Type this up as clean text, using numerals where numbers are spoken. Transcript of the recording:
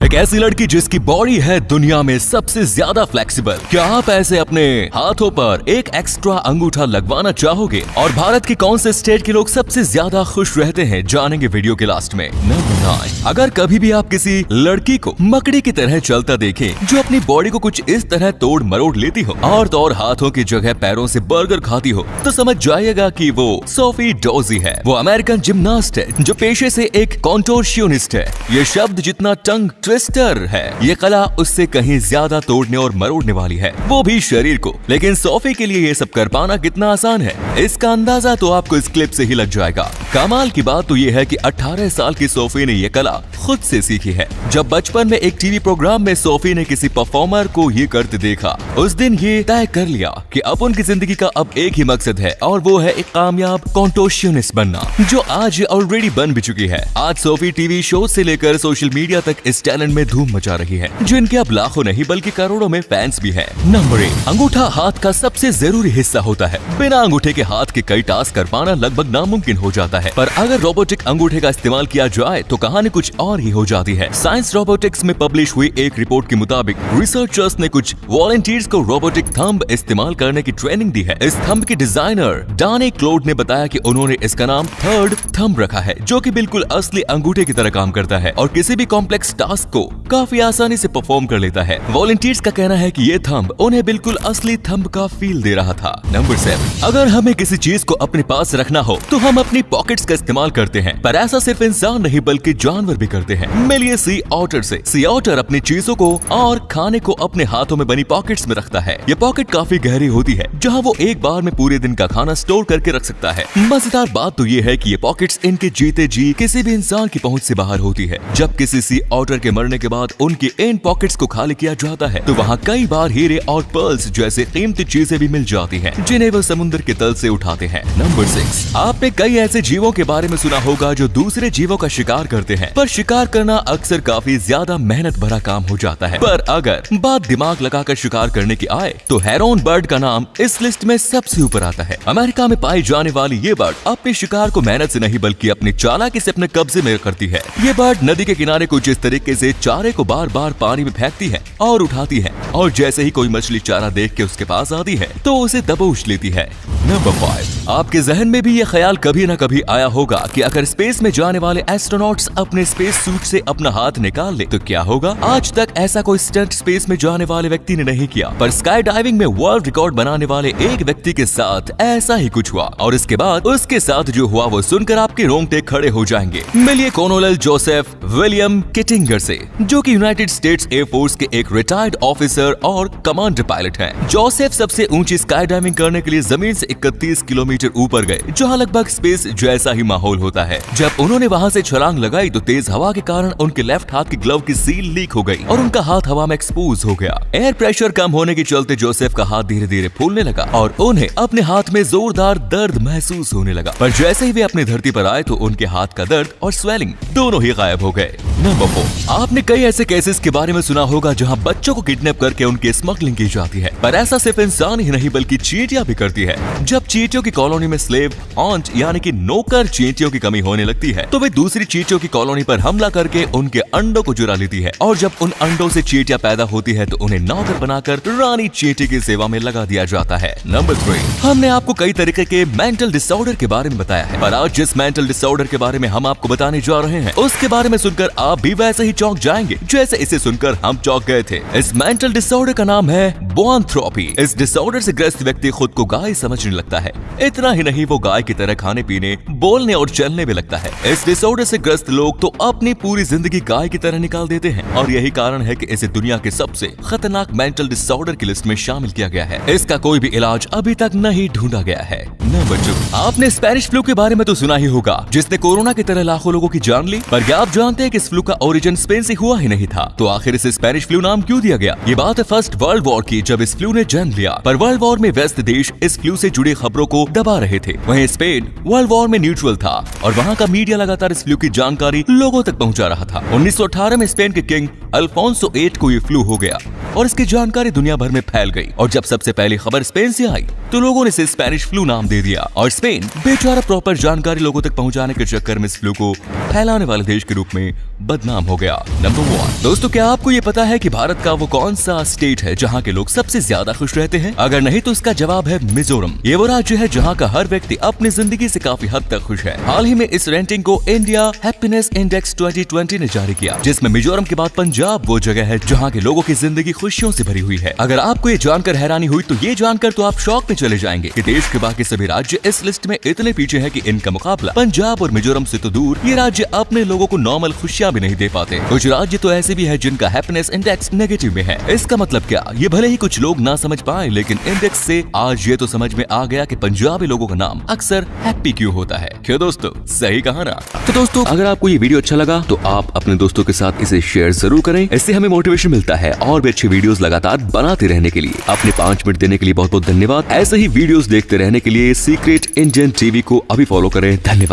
एक ऐसी लड़की जिसकी बॉडी है दुनिया में सबसे ज्यादा फ्लेक्सिबल। क्या आप ऐसे अपने हाथों पर एक एक्स्ट्रा अंगूठा लगवाना चाहोगे? और भारत के कौन से स्टेट के लोग सबसे ज्यादा खुश रहते हैं, जानेंगे वीडियो के लास्ट में। नंबर 9, अगर कभी भी आप किसी लड़की को मकड़ी की तरह चलता देखें जो अपनी बॉडी को कुछ इस तरह तोड़ मरोड़ लेती हो और हाथों की जगह पैरों से बर्गर खाती हो, तो समझ जाइएगा कि वो सोफी डोजी है। वो अमेरिकन जिम्नास्ट है जो पेशे से एक कॉन्टोर्शियनिस्ट है। ये शब्द जितना टंग ट्विस्टर है, ये कला उससे कहीं ज्यादा तोड़ने और मरोड़ने वाली है, वो भी शरीर को। लेकिन सोफी के लिए ये सब कर पाना कितना आसान है, इसका अंदाजा तो आपको इस क्लिप से ही लग जाएगा। कमाल की बात तो ये है कि 18 साल की सोफी ने ये कला खुद से सीखी है। जब बचपन में एक टीवी प्रोग्राम में सोफी ने किसी परफॉर्मर को ये करते देखा, उस दिन ये तय कर लिया कि अब उनकी जिंदगी का अब एक ही मकसद है और वो है एक कामयाब कॉन्टोर्शियनिस्ट बनना, जो आज ऑलरेडी बन भी चुकी है। आज सोफी टीवी शो से लेकर सोशल मीडिया तक इस टैलेंट में धूम मचा रही है, जो इनके अब लाखों नहीं बल्कि करोड़ों में फैंस भी हैं। नंबर 1, अंगूठा हाथ का सबसे जरूरी हिस्सा होता है। बिना अंगूठे के हाथ के कई टास्क कर पाना लगभग नामुमकिन हो जाता है, पर अगर रोबोटिक अंगूठे का इस्तेमाल किया जाए तो कहानी कुछ और ही हो जाती है। साइंस रोबोटिक्स में पब्लिश हुई एक रिपोर्ट के मुताबिक रिसर्चर्स ने कुछ वॉलंटियर्स को रोबोटिक थंब इस्तेमाल करने की ट्रेनिंग दी है। इस थंब के डिजाइनर डानी क्लोड ने बताया कि उन्होंने इसका नाम थर्ड थंब रखा है, जो कि बिल्कुल असली अंगूठे की तरह काम करता है और किसी भी कॉम्प्लेक्स टास्क को काफी आसानी से परफॉर्म कर लेता है। वॉलंटियर्स का कहना है कि ये थंब उन्हें बिल्कुल असली थंब का फील दे रहा था। नंबर 7, अगर हमें किसी चीज को अपने पास रखना हो तो हम अपनी पॉकेट्स का इस्तेमाल करते हैं, पर ऐसा सिर्फ इंसान नहीं बल्कि जानवर भी करते हैं। मिलिए सी ऑटर से। सी ऑटर अपनी चीजों को और खाने को अपने हाथों में बनी पॉकेट्स में रखता है। ये पॉकेट काफी गहरी होती है, जहां वो एक बार में पूरे दिन का खाना स्टोर करके रख सकता है। मजेदार बात तो ये है कि ये पॉकेट्स इनके जीते जी किसी भी इंसान की पहुंच से बाहर होती है। जब किसी सी ऑटर के मरने के बाद उनके इन पॉकेट्स को खाली किया जाता है तो वहाँ कई बार हीरे और पर्ल्स जैसे कीमती चीजें भी मिल जाती हैं, जिन्हें वो समुद्र के तल से उठाते हैं। नंबर 6, आपने कई ऐसे जीवों के बारे में सुना होगा जो दूसरे जीवों का शिकार करते हैं, पर शिकार करना अक्सर काफी ज्यादा मेहनत भरा काम हो जाता है। पर अगर बात दिमाग लगाकर शिकार करने की आए तो हेरोन बर्ड का नाम इस लिस्ट में सबसे ऊपर आता है। अमेरिका में पाई जाने वाली ये बर्ड अपने शिकार को मेहनत से नहीं बल्कि अपनी चालाकी से अपने कब्जे में करती है। ये बर्ड नदी के किनारे कुछ इस तरीके से चारे को बार बार पानी में फेंकती है और उठाती है, और जैसे ही कोई मछली चारा देख के उसके पास आती है तो उसे दबोच लेती है। नंबर 5, आपके जहन में भी ये ख्याल कभी न कभी आया होगा कि अगर स्पेस में जाने वाले एस्ट्रोनॉट्स अपने स्पेस सूट से अपना हाथ निकाल ले तो क्या होगा। आज तक ऐसा कोई स्टंट स्पेस में जाने वाले व्यक्ति ने नहीं किया, पर स्काई डाइविंग में वर्ल्ड रिकॉर्ड बनाने वाले एक व्यक्ति के साथ ऐसा ही कुछ हुआ, और इसके बाद उसके साथ जो हुआ वो सुनकर आपके रोंगटे खड़े हो जाएंगे। मिलिए कर्नल जोसेफ विलियम किटिंगर से, जो कि यूनाइटेड स्टेट्स एयरफोर्स के एक रिटायर्ड ऑफिसर और कमांडर पायलट हैं। जोसेफ सबसे ऊंची स्काई डाइविंग करने के लिए जमीन से 31 किलोमीटर ऊपर गए, जहां लगभग स्पेस जैसा ही माहौल होता है। जब उन्होंने वहां से छलांग लगाई तो तेज हवा के कारण उनके लेफ्ट हाथ की ग्लव की सील लीक हो गई और उनका हाथ हवा में एक्सपोज हो गया। एयर प्रेशर कम होने के चलते जोसेफ का हाथ धीरे धीरे फूलने लगा और उन्हें अपने हाथ में जोरदार दर्द महसूस होने लगा, पर जैसे ही वे अपनी धरती पर आए तो उनके हाथ का दर्द और स्वेलिंग दोनों ही गायब हो गए। नंबर 4, आपने कई ऐसे केसेस के बारे में सुना होगा जहां बच्चों को किडनैप करके उनकी स्मगलिंग की जाती है, पर ऐसा सिर्फ इंसान ही नहीं बल्कि चींटियां भी करती है। जब चींटियों की कॉलोनी में स्लेव ऑन्ट यानी कि नौकर चींटियों की कमी होने लगती है तो वे दूसरी चींटियों की कॉलोनी पर हमला करके उनके अंडों को चुरा लेती है, और जब उन अंडों से चींटियां पैदा होती है तो उन्हें नौकर बनाकर रानी चींटी की सेवा में लगा दिया जाता है। नंबर 3, हमने आपको कई तरीके के मेंटल डिसऑर्डर के बारे में बताया है, पर आज जिस मेंटल डिसऑर्डर के बारे में हम आपको बताने जा रहे हैं उसके बारे में सुनकर आप भी वैसे ही चौंक जाएंगे जैसे इसे सुनकर हम चौंक गए थे। इस मेंटल डिसऑर्डर का नाम है बोआंथ्रोपी। इस डिसऑर्डर से ग्रस्त व्यक्ति खुद को गाय समझने लगता है। इतना ही नहीं, वो गाय की तरह खाने पीने, बोलने और चलने भी लगता है। इस डिसऑर्डर से ग्रस्त लोग तो अपनी पूरी जिंदगी गाय की तरह निकाल देते हैं, और यही कारण है कि इसे दुनिया के सबसे खतरनाक मेंटल डिसऑर्डर की लिस्ट में शामिल किया गया है। इसका कोई भी इलाज अभी तक नहीं ढूंढा गया है। नंबर 2, आपने स्पेनिश फ्लू के बारे में तो सुना ही होगा, जिसने कोरोना की तरह लाखों लोगों की जान ली, पर क्या आप जानते हैं कि इस फ्लू का ओरिजिन स्पेन से हुआ ही नहीं था? तो आखिर इसे स्पेनिश फ्लू नाम क्यों दिया गया? ये बात है फर्स्ट वर्ल्ड वॉर की, जब इस फ्लू ने जन्म लिया, पर वर्ल्ड वॉर में वेस्ट देश इस फ्लू से जुड़ी खबरों को दबा रहे थे। वहीं स्पेन वर्ल्ड वॉर में न्यूट्रल था और वहाँ का मीडिया लगातार इस फ्लू की जानकारी लोगों तक पहुँचा रहा था। 1918 में स्पेन के किंग अल्फोंसो 8 को ये फ्लू हो गया और इसकी जानकारी दुनिया भर में फैल गई, और जब सबसे पहली खबर स्पेन से आई तो लोगों ने इसे स्पेनिश फ्लू नाम दे दिया और स्पेन बेचारा प्रॉपर जानकारी लोगों तक पहुंचाने के चक्कर में इस फ्लू को फैलाने वाले देश के रूप में बदनाम हो गया। नंबर 1 दोस्तों, क्या आपको ये पता है कि भारत का वो कौन सा स्टेट है जहाँ के लोग सबसे ज्यादा खुश रहते हैं? अगर नहीं तो इसका जवाब है मिजोरम। ये वो राज्य है जहाँ का हर व्यक्ति अपनी जिंदगी से काफी हद तक खुश है। हाल ही में इस रेटिंग को इंडिया हैप्पीनेस इंडेक्स 2020 ने जारी किया, जिसमें मिजोरम के बाद पंजाब वो जगह है जहाँ के लोगों की जिंदगी खुशियों से भरी हुई है। अगर आपको ये जानकर हैरानी हुई तो ये जानकर तो आप शौक में चले जाएंगे कि देश के बाकी सभी राज्य इस लिस्ट में इतने पीछे है कि इनका मुकाबला पंजाब और मिजोरम से तो दूर, ये राज्य अपने लोगों को नॉर्मल खुशियां भी नहीं दे पाते। कुछ राज्य तो ऐसे भी है जिनका हैप्पीनेस इंडेक्स नेगेटिव में है। इसका मतलब क्या? ये भले ही कुछ लोग ना समझ पाए, लेकिन इंडेक्स से आज ये तो समझ में आ गया कि पंजाबी लोगों का नाम अक्सर हैप्पी क्यों होता है। क्यों दोस्तों, सही कहा ना? तो दोस्तों, अगर आपको ये वीडियो अच्छा लगा तो आप अपने दोस्तों के साथ इसे शेयर जरूर करें। इससे हमें मोटिवेशन मिलता है और भी अच्छे वीडियोस लगातार बनाते रहने के लिए। अपने 5 मिनट देने के लिए बहुत बहुत धन्यवाद। ऐसे ही वीडियोस देखते रहने के लिए सीक्रेट इंडियन टीवी को अभी फॉलो करें। धन्यवाद।